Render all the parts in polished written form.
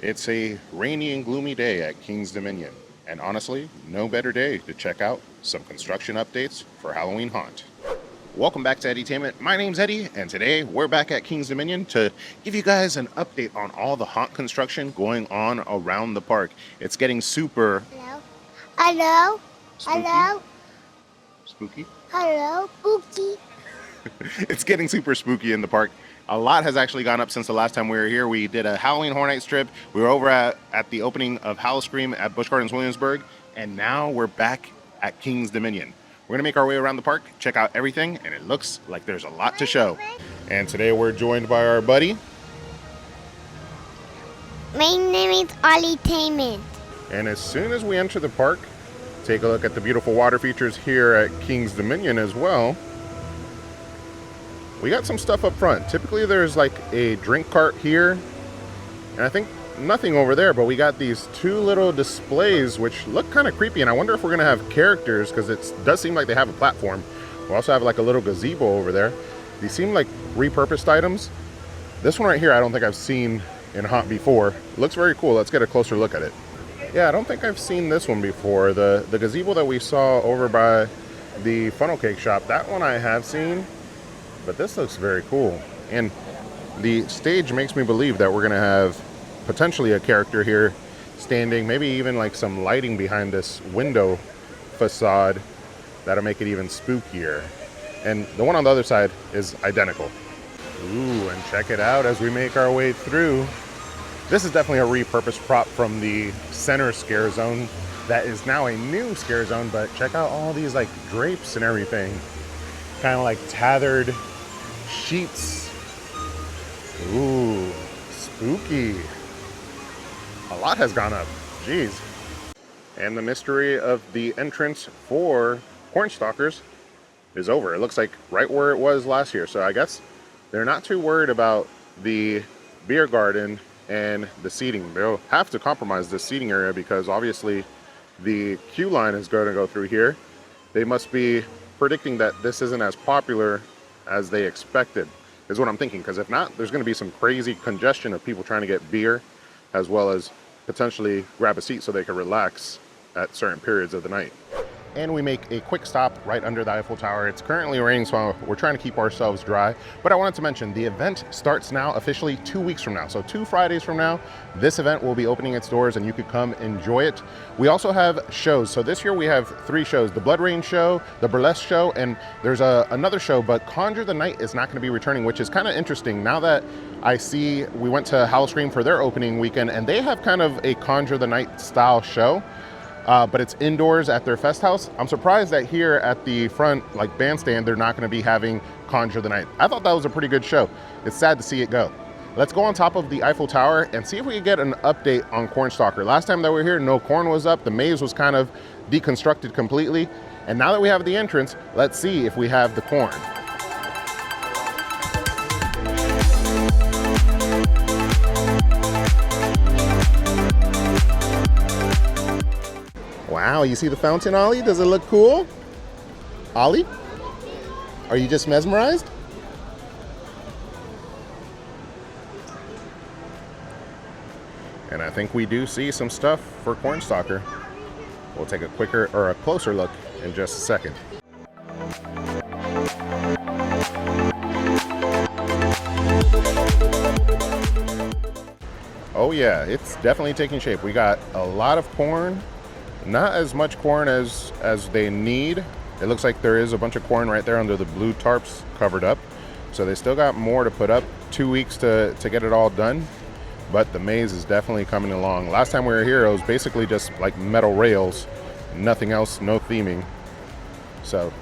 It's a rainy and gloomy day at King's Dominion, and honestly, no better day to check out some construction updates for Halloween Haunt. Welcome back to Eddytainment. My name's Eddie, and today we're back at King's Dominion to give you guys an update on all the haunt construction going on around the park. It's getting super... Hello? Spooky? Hello? Spooky? Hello? Spooky? It's getting super spooky in the park. A lot has actually gone up since the last time we were here. We did a Halloween Horror Nights trip. We were over at the opening of Howl-O-Scream at Busch Gardens, Williamsburg, and now we're back at King's Dominion. We're gonna make our way around the park, check out everything, and it looks like there's a lot to show. And today we're joined by our buddy. My name is Eddytainment. And as soon as we enter the park, take a look at the beautiful water features here at King's Dominion as well. We got some stuff up front. Typically there's like a drink cart here, and I think nothing over there, but we got these two little displays which look kind of creepy, and I wonder if we're gonna have characters, because it does seem like they have a platform. We also have like a little gazebo over there. These seem like repurposed items. This one right here I don't think I've seen in Haunt before. It looks very cool. Let's get a closer look at it. Yeah, I don't think I've seen this one before. The gazebo that we saw over by the funnel cake shop, that one I have seen, but this looks very cool. And the stage makes me believe that we're gonna have potentially a character here standing, maybe even like some lighting behind this window facade that'll make it even spookier. And the one on the other side is identical. Ooh, and check it out as we make our way through. This is definitely a repurposed prop from the center scare zone that is now a new scare zone, but check out all these like drapes and everything. Kind of like tethered sheets. Ooh, spooky. A lot has gone up, jeez. And the mystery of the entrance for Cornstalkers is over. It looks like right where it was last year. So I guess they're not too worried about the beer garden and the seating. They'll have to compromise this seating area because obviously the queue line is going to go through here. They must be predicting that this isn't as popular as they expected, is what I'm thinking. Because if not, there's going to be some crazy congestion of people trying to get beer, as well as potentially grab a seat so they can relax at certain periods of the night. And we make a quick stop right under the Eiffel Tower. It's currently raining, so we're trying to keep ourselves dry. But I wanted to mention, the event starts now officially 2 weeks from now. So 2 Fridays from now, this event will be opening its doors and you could come enjoy it. We also have shows. So this year we have 3 shows: the Blood Rain show, the Burlesque show, and there's another show, but Conjure the Night is not gonna be returning, which is kind of interesting. Now that I see, we went to Howl-O-Scream for their opening weekend and they have kind of a Conjure the Night style show. But it's indoors at their fest house. I'm surprised that here at the front, like bandstand, they're not going to be having Conjure the Night. I thought that was a pretty good show. It's sad to see it go. Let's go on top of the Eiffel Tower and see if we can get an update on Cornstalker. Last time that we were here, no corn was up. The maze was kind of deconstructed completely. And now that we have the entrance, let's see if we have the corn. Wow, you see the fountain, Ollie? Does it look cool? Ollie? Are you just mesmerized? And I think we do see some stuff for Cornstalker. We'll take a closer look in just a second. Oh yeah, it's definitely taking shape. We got a lot of corn. Not as much corn as they need. It looks like there is a bunch of corn right there under the blue tarps covered up. So they still got more to put up. 2 weeks to get it all done. But the maze is definitely coming along. Last time we were here, it was basically just like metal rails. Nothing else, no theming. So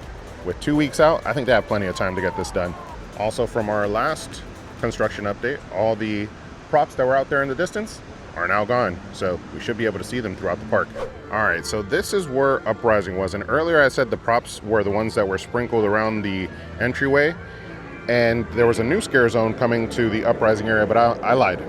with 2 weeks out, I think they have plenty of time to get this done. Also from our last construction update, all the props that were out there in the distance are now gone, so we should be able to see them throughout the park. All right, so this is where Uprising was, and earlier I said the props were the ones that were sprinkled around the entryway, and there was a new scare zone coming to the Uprising area, but I lied.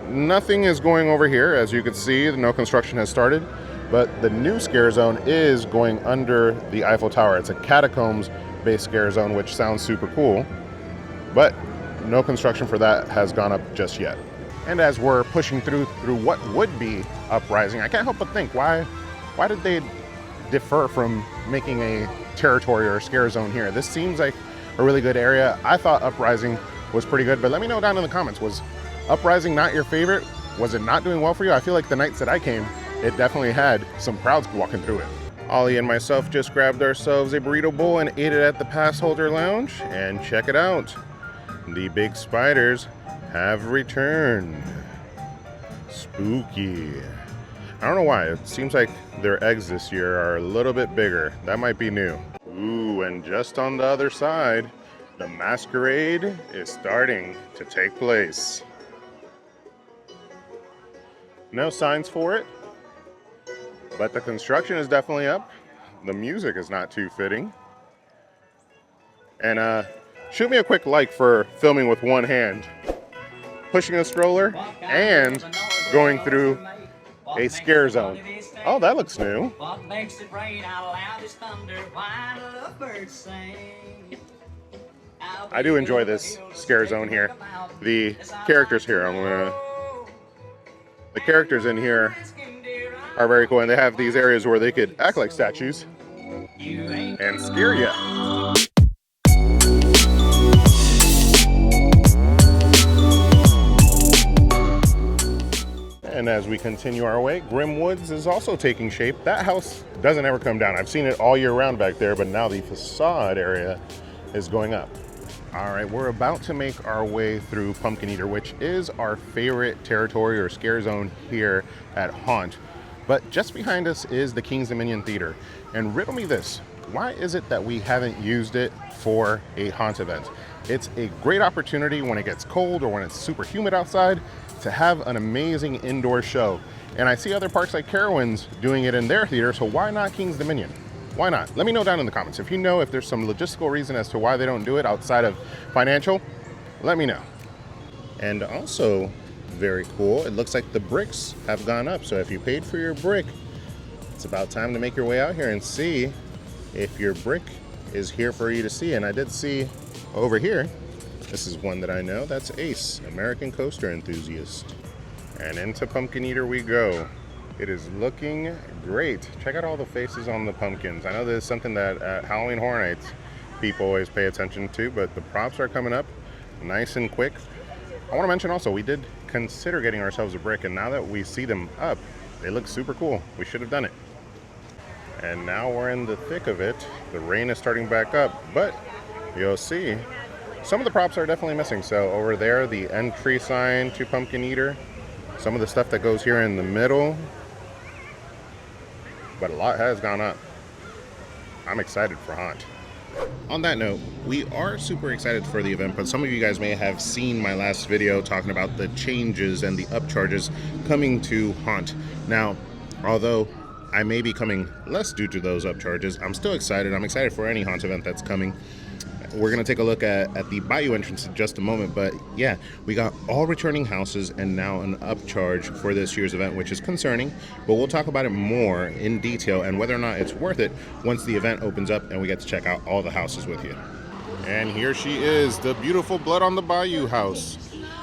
Nothing is going over here. As you can see, no construction has started, but the new scare zone is going under the Eiffel Tower. It's a catacombs-based scare zone, which sounds super cool, but no construction for that has gone up just yet. And as we're pushing through what would be Uprising, I can't help but think, why did they defer from making a territory or a scare zone here? This seems like a really good area. I thought Uprising was pretty good, but let me know down in the comments, was Uprising not your favorite? Was it not doing well for you? I feel like the nights that I came, it definitely had some crowds walking through it. Ollie and myself just grabbed ourselves a burrito bowl and ate it at the Pass Holder Lounge, and check it out. The big spiders have returned. Spooky. I don't know why, it seems like their eggs this year are a little bit bigger. That might be new. Ooh, and just on the other side, the masquerade is starting to take place. No signs for it, but the construction is definitely up. The music is not too fitting. And shoot me a quick like for filming with one hand, pushing a stroller, and going through a scare zone. Oh, that looks new. What makes it rain out loud is thunder, why do lovebirds sing? I do enjoy this scare zone here. The characters here, the characters in here are very cool, and they have these areas where they could act like statues and scare you. And as we continue our way, Grim Woods is also taking shape. That house doesn't ever come down. I've seen it all year round back there, but now the facade area is going up. All right, we're about to make our way through Pumpkin Eater, which is our favorite territory or scare zone here at Haunt. But just behind us is the King's Dominion Theater. And riddle me this, why is it that we haven't used it for a Haunt event? It's a great opportunity when it gets cold or when it's super humid outside to have an amazing indoor show. And I see other parks like Carowinds doing it in their theater, so why not King's Dominion? Why not? Let me know down in the comments. If you know if there's some logistical reason as to why they don't do it outside of financial, let me know. And also, very cool, it looks like the bricks have gone up. So if you paid for your brick, it's about time to make your way out here and see if your brick is here for you to see. And I did see over here, this is one that I know, that's Ace, American Coaster Enthusiast. And into Pumpkin Eater we go. It is looking great. Check out all the faces on the pumpkins. I know this is something that at Halloween Horror Nights people always pay attention to, but the props are coming up nice and quick. I want to mention also, we did consider getting ourselves a brick, and now that we see them up, they look super cool. We should have done it. And now we're in the thick of it. The rain is starting back up, but you'll see some of the props are definitely missing. So over there, the entry sign to Pumpkin Eater, some of the stuff that goes here in the middle, but a lot has gone up. I'm excited for Haunt. On that note, we are super excited for the event, but some of you guys may have seen my last video talking about the changes and the upcharges coming to Haunt. Now, although I may be coming less due to those upcharges, I'm still excited. I'm excited for any Haunt event that's coming. We're going to take a look at the Bayou entrance in just a moment, but yeah, we got all returning houses and now an upcharge for this year's event, which is concerning, but we'll talk about it more in detail and whether or not it's worth it once the event opens up and we get to check out all the houses with you. And here she is, the beautiful Blood on the Bayou house.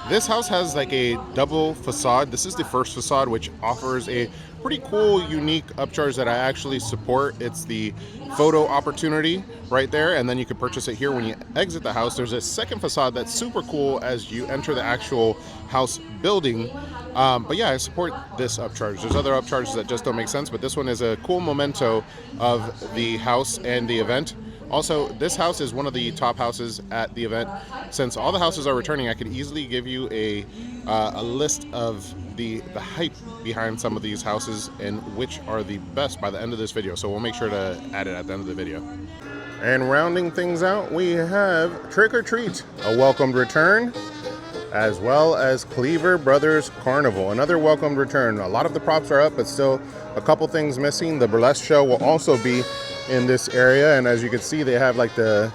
This house has like a double facade. This is the first facade, which offers a pretty cool, unique upcharge that I actually support. It's the photo opportunity right there, and then you can purchase it here when you exit the house. There's a second facade that's super cool as you enter the actual house building. But yeah, I support this upcharge. There's other upcharges that just don't make sense, but this one is a cool memento of the house and the event. Also, this house is one of the top houses at the event. Since all the houses are returning, I could easily give you a list of the hype behind some of these houses and which are the best by the end of this video. So we'll make sure to add it at the end of the video. And rounding things out, we have Trick or Treat, a welcomed return, as well as Cleaver Brothers Carnival, another welcomed return. A lot of the props are up, but still a couple things missing. The burlesque show will also be in this area, and as you can see, they have like the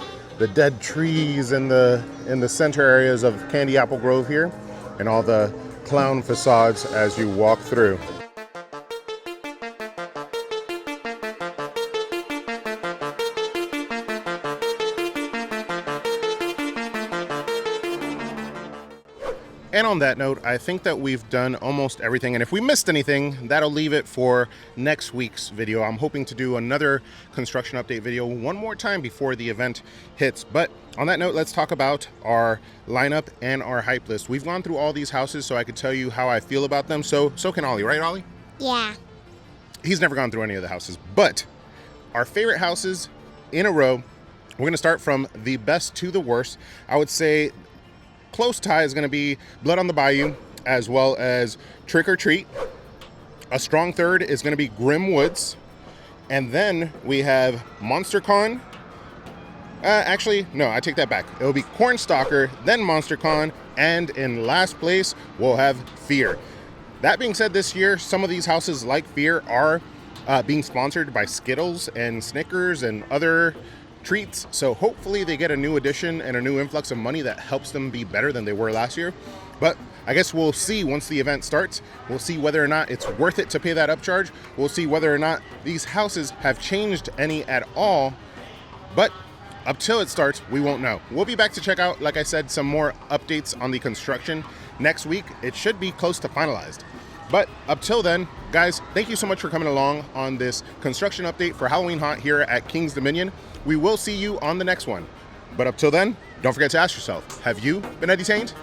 dead trees in the center areas of Candy Apple Grove here, and all the clown facades as you walk through. And on that note, I think that we've done almost everything. And if we missed anything, that'll leave it for next week's video. I'm hoping to do another construction update video one more time before the event hits. But on that note, let's talk about our lineup and our hype list. We've gone through all these houses, so I could tell you how I feel about them. So can Ollie, right, Ollie? Yeah. He's never gone through any of the houses, but our favorite houses in a row, we're gonna start from the best to the worst. I would say close tie is going to be Blood on the Bayou, as well as Trick or Treat. A strong third is going to be Grim Woods. And then we have MonsterCon. Actually, no, I take that back. It'll be Cornstalker, then MonsterCon, and in last place, we'll have Fear. That being said, this year, some of these houses like Fear are being sponsored by Skittles and Snickers and other treats, so hopefully they get a new addition and a new influx of money that helps them be better than they were last year. But I guess we'll see once the event starts. We'll see whether or not it's worth it to pay that upcharge. We'll see whether or not these houses have changed any at all. But up till it starts, we won't know. We'll be back to check out, like I said, some more updates on the construction next week. It should be close to finalized. But up till then, guys, thank you so much for coming along on this construction update for Halloween Haunt here at King's Dominion. We will see you on the next one. But up till then, don't forget to ask yourself, have you been entertained?